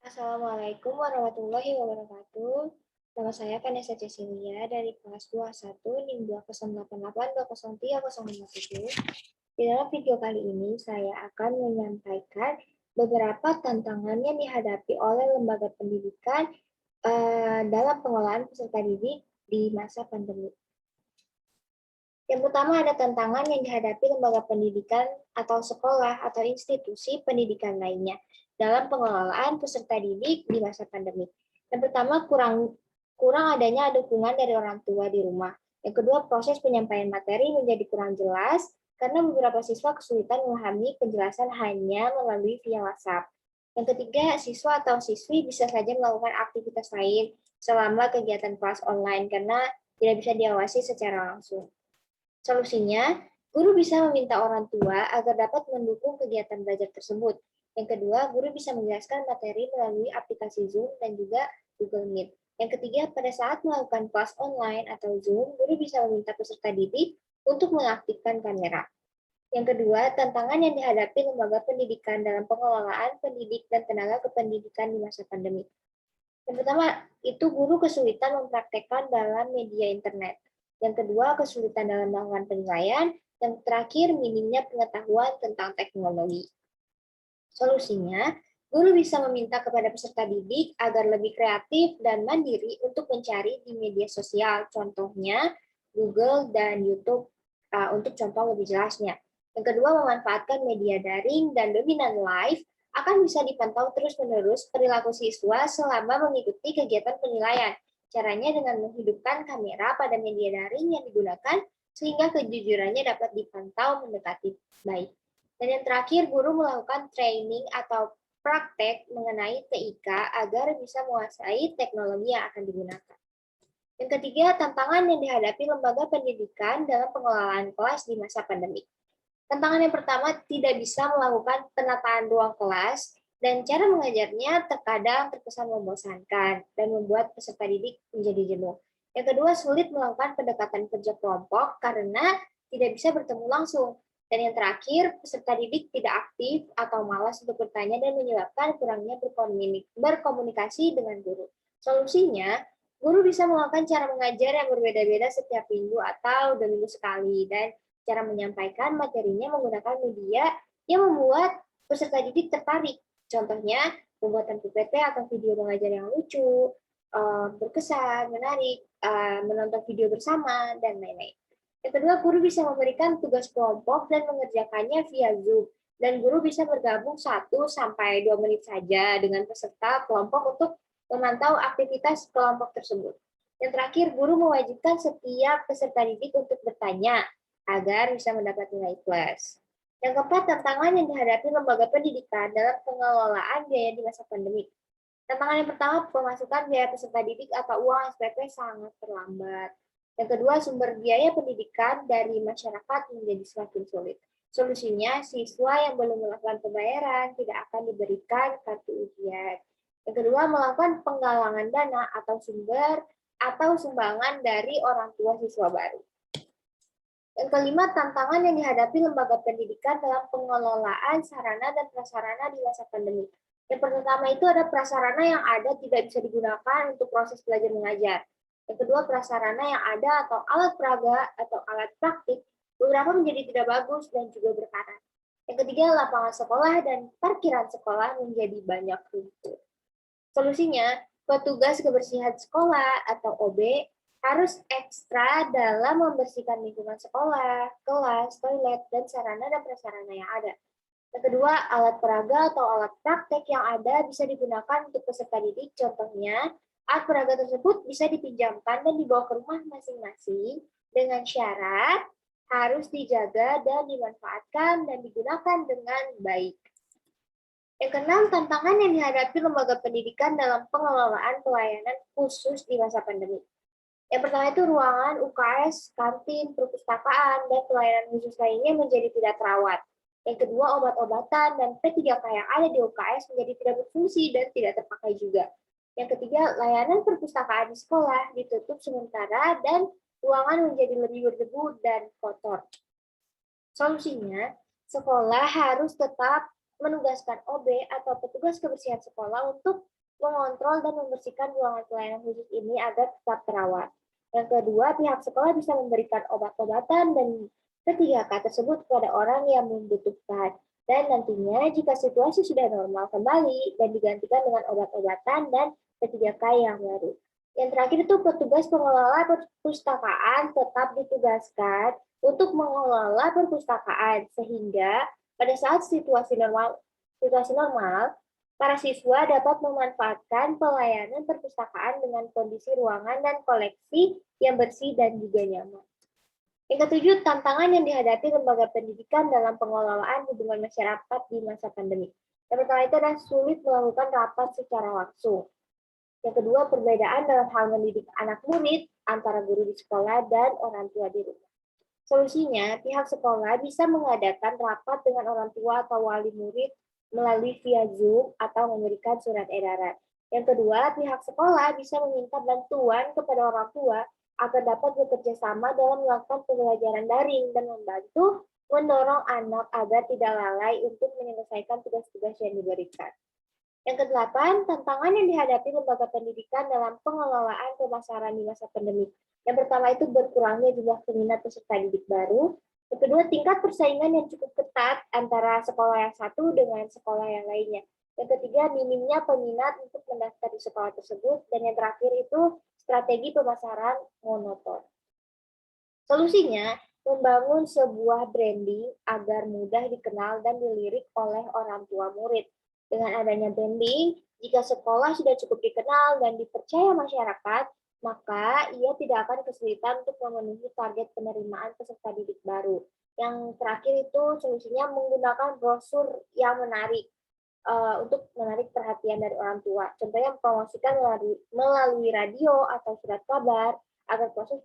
Assalamualaikum warahmatullahi wabarakatuh. Nama saya Vanessa Cecilia dari kelas 21 NIM 2088203057. Di dalam video kali ini saya akan menyampaikan beberapa tantangan yang dihadapi oleh lembaga pendidikan dalam pengelolaan peserta didik di masa pandemi. Yang pertama ada tantangan yang dihadapi lembaga pendidikan atau sekolah atau institusi pendidikan lainnya dalam pengelolaan peserta didik di masa pandemi. Yang pertama kurang adanya dukungan dari orang tua di rumah. Yang kedua, proses penyampaian materi menjadi kurang jelas karena beberapa siswa kesulitan memahami penjelasan hanya melalui via WhatsApp. Yang ketiga, siswa atau siswi bisa saja melakukan aktivitas lain selama kegiatan kelas online karena tidak bisa diawasi secara langsung. Solusinya, guru bisa meminta orang tua agar dapat mendukung kegiatan belajar tersebut. Yang kedua, guru bisa menjelaskan materi melalui aplikasi Zoom dan juga Google Meet. Yang ketiga, pada saat melakukan kelas online atau Zoom, guru bisa meminta peserta didik untuk mengaktifkan kamera. Yang kedua, tantangan yang dihadapi lembaga pendidikan dalam pengelolaan pendidik dan tenaga kependidikan di masa pandemi. Yang pertama, itu guru kesulitan mempraktekkan dalam media internet. Yang kedua, kesulitan dalam melakukan penilaian. Yang terakhir, minimnya pengetahuan tentang teknologi. Solusinya, guru bisa meminta kepada peserta didik agar lebih kreatif dan mandiri untuk mencari di media sosial, contohnya Google dan YouTube untuk contoh lebih jelasnya. Yang kedua, memanfaatkan media daring dan webinar live akan bisa dipantau terus-menerus perilaku siswa selama mengikuti kegiatan penilaian. Caranya dengan menghidupkan kamera pada media daring yang digunakan sehingga kejujurannya dapat dipantau mendekati baik. Dan yang terakhir, guru melakukan training atau praktek mengenai TIK agar bisa menguasai teknologi yang akan digunakan. Yang ketiga, tantangan yang dihadapi lembaga pendidikan dalam pengelolaan kelas di masa pandemi. Tantangan yang pertama, tidak bisa melakukan penataan ruang kelas dan cara mengajarnya terkadang terkesan membosankan dan membuat peserta didik menjadi jenuh. Yang kedua, sulit melakukan pendekatan kerja kelompok karena tidak bisa bertemu langsung. Dan yang terakhir, peserta didik tidak aktif atau malas untuk bertanya dan menyebabkan kurangnya berkomunikasi dengan guru. Solusinya, guru bisa melakukan cara mengajar yang berbeda-beda setiap minggu atau 2 minggu sekali, dan cara menyampaikan materinya menggunakan media yang membuat peserta didik tertarik. Contohnya, pembuatan PPT atau video mengajar yang lucu, berkesan, menarik, menonton video bersama, dan lain-lain. Yang kedua, guru bisa memberikan tugas kelompok dan mengerjakannya via Zoom. Dan guru bisa bergabung 1-2 menit saja dengan peserta kelompok untuk memantau aktivitas kelompok tersebut. Yang terakhir, guru mewajibkan setiap peserta didik untuk bertanya agar bisa mendapat nilai plus. Yang keempat, tantangan yang dihadapi lembaga pendidikan dalam pengelolaan biaya di masa pandemi. Tantangan yang pertama, pemasukan biaya peserta didik atau uang SPP sangat terlambat. Yang kedua, sumber biaya pendidikan dari masyarakat menjadi semakin sulit. Solusinya, siswa yang belum melakukan pembayaran tidak akan diberikan kartu ujian. Yang kedua, melakukan penggalangan dana atau sumbangan dari orang tua siswa baru. Yang kelima, tantangan yang dihadapi lembaga pendidikan dalam pengelolaan sarana dan prasarana di masa pandemi. Yang pertama itu ada prasarana yang ada tidak bisa digunakan untuk proses belajar mengajar. Yang kedua, prasarana yang ada atau alat peraga atau alat praktik beberapa menjadi tidak bagus dan juga berkarat. Yang ketiga, lapangan sekolah dan parkiran sekolah menjadi banyak runtuh. Solusinya, petugas kebersihan sekolah atau OB harus ekstra dalam membersihkan lingkungan sekolah, kelas, toilet, dan sarana dan prasarana yang ada. Yang kedua, alat peraga atau alat praktek yang ada bisa digunakan untuk peserta didik. Contohnya, alat peraga tersebut bisa dipinjamkan dan dibawa ke rumah masing-masing dengan syarat harus dijaga dan dimanfaatkan dan digunakan dengan baik. Yang keenam, tantangan yang dihadapi lembaga pendidikan dalam pengelolaan pelayanan khusus di masa pandemi. Yang pertama itu ruangan UKS, kantin, perpustakaan, dan pelayanan khusus lainnya menjadi tidak terawat. Yang kedua, obat-obatan dan P3K yang ada di UKS menjadi tidak berfungsi dan tidak terpakai juga. Yang ketiga, layanan perpustakaan di sekolah ditutup sementara dan ruangan menjadi lebih berdebu dan kotor. Solusinya, sekolah harus tetap menugaskan OB atau petugas kebersihan sekolah untuk mengontrol dan membersihkan ruangan pelayanan khusus ini agar tetap terawat. Yang kedua, pihak sekolah bisa memberikan obat-obatan dan K3K tersebut kepada orang yang membutuhkan. Dan nantinya jika situasi sudah normal kembali dan digantikan dengan obat-obatan dan K3K yang baru. Yang terakhir itu petugas pengelola perpustakaan tetap ditugaskan untuk mengelola perpustakaan sehingga pada saat situasi normal, para siswa dapat memanfaatkan pelayanan perpustakaan dengan kondisi ruangan dan koleksi yang bersih dan juga nyaman. Yang ketujuh, tantangan yang dihadapi lembaga pendidikan dalam pengelolaan hubungan masyarakat di masa pandemi. Yang pertama itu adalah sulit melakukan rapat secara langsung. Yang kedua, perbedaan dalam hal mendidik anak murid antara guru di sekolah dan orang tua di rumah. Solusinya, pihak sekolah bisa mengadakan rapat dengan orang tua atau wali murid melalui via Zoom atau memberikan surat edaran. Yang kedua, pihak sekolah bisa meminta bantuan kepada orang tua agar dapat bekerja sama dalam melakukan pembelajaran daring dan membantu mendorong anak agar tidak lalai untuk menyelesaikan tugas-tugas yang diberikan. Yang kedelapan, tantangan yang dihadapi lembaga pendidikan dalam pengelolaan pemasaran di masa pandemi. Yang pertama itu berkurangnya jumlah peminat peserta didik baru. Yang kedua, tingkat persaingan yang cukup ketat antara sekolah yang satu dengan sekolah yang lainnya. Yang ketiga, minimnya peminat untuk mendaftar di sekolah tersebut. Dan yang terakhir itu strategi pemasaran monoton. Solusinya, membangun sebuah branding agar mudah dikenal dan dilirik oleh orang tua murid. Dengan adanya branding, jika sekolah sudah cukup dikenal dan dipercaya masyarakat, maka ia tidak akan kesulitan untuk memenuhi target penerimaan peserta didik baru. Yang terakhir itu solusinya menggunakan brosur yang menarik untuk menarik perhatian dari orang tua. Contohnya mempromosikan melalui radio atau surat kabar agar proses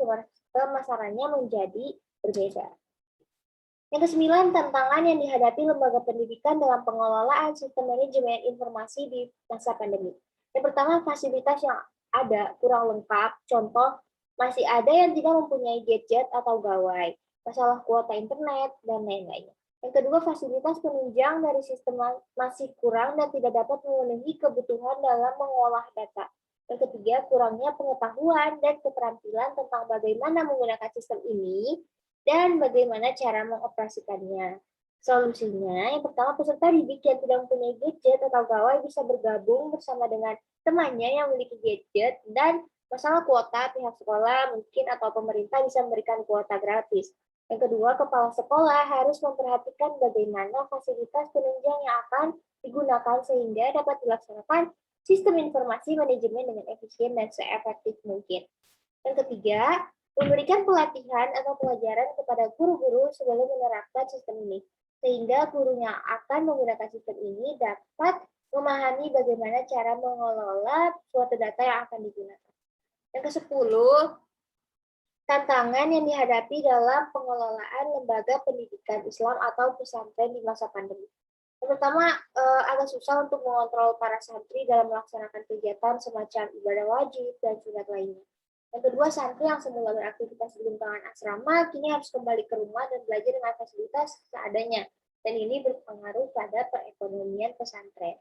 pemasarannya menjadi berbeda. Yang kesembilan, tantangan yang dihadapi lembaga pendidikan dalam pengelolaan sistem manajemen informasi di masa pandemi. Yang pertama, fasilitas yang ada kurang lengkap. Contoh, masih ada yang tidak mempunyai gadget atau gawai, masalah kuota internet, dan lain-lainnya. Yang kedua, fasilitas penunjang dari sistem masih kurang dan tidak dapat memenuhi kebutuhan dalam mengolah data. Yang ketiga, kurangnya pengetahuan dan keterampilan tentang bagaimana menggunakan sistem ini dan bagaimana cara mengoperasikannya. Solusinya, yang pertama, peserta didik yang tidak mempunyai gadget atau gawai bisa bergabung bersama dengan temannya yang memiliki gadget, dan masalah kuota, pihak sekolah mungkin atau pemerintah bisa memberikan kuota gratis. Yang kedua, kepala sekolah harus memperhatikan bagaimana fasilitas penunjang yang akan digunakan sehingga dapat dilaksanakan sistem informasi manajemen dengan efisien dan seefektif mungkin. Yang ketiga, memberikan pelatihan atau pelajaran kepada guru-guru sebelum menerapkan sistem ini, sehingga guru yang akan menggunakan sistem ini dapat memahami bagaimana cara mengelola suatu data yang akan digunakan. Yang ke-10, tantangan yang dihadapi dalam pengelolaan lembaga pendidikan Islam atau pesantren di masa pandemi. Yang pertama, agak susah untuk mengontrol para santri dalam melaksanakan kegiatan semacam ibadah wajib dan sunat lainnya. Yang kedua, santri yang semula beraktivitas di lingkungan asrama kini harus kembali ke rumah dan belajar dengan fasilitas seadanya. Dan ini berpengaruh pada perekonomian pesantren.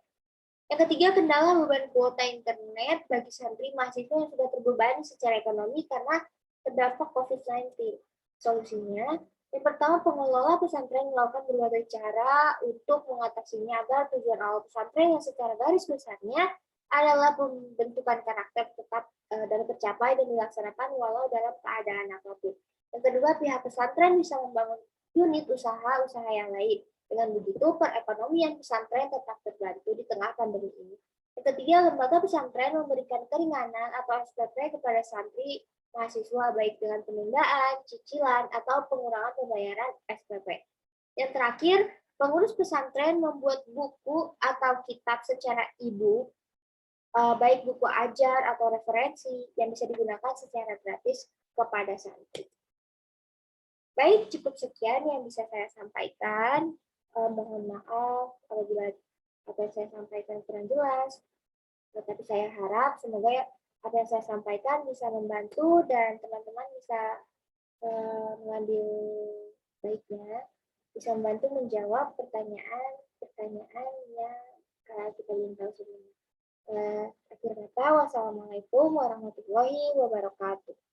Yang ketiga, kendala beban kuota internet bagi santri mahasiswa yang sudah terbebani secara ekonomi karena terdampak COVID-19. Solusinya, yang pertama, pengelola pesantren melakukan berbagai cara untuk mengatasinya agar tujuan awal pesantren yang secara garis besarnya adalah pembentukan karakter tetap dapat tercapai dan dilaksanakan walau dalam keadaan apapun. Yang kedua, pihak pesantren bisa membangun unit usaha yang lain. Dengan begitu, perekonomian pesantren tetap terbantu di tengah pandemi ini. Yang ketiga, lembaga pesantren memberikan keringanan atau SPP kepada santri mahasiswa baik dengan penundaan, cicilan, atau pengurangan pembayaran SPP. Yang terakhir, pengurus pesantren membuat buku atau kitab secara e-book, baik buku ajar atau referensi yang bisa digunakan secara gratis kepada santri. Baik, cukup sekian yang bisa saya sampaikan. Mohon maaf apabila apa yang saya sampaikan kurang jelas. Tetapi saya harap semoga apa yang saya sampaikan bisa membantu dan teman-teman bisa mengambil baiknya, bisa membantu menjawab pertanyaan kalian tahu sebelumnya. Akhir kata, wassalamualaikum warahmatullahi wabarakatuh.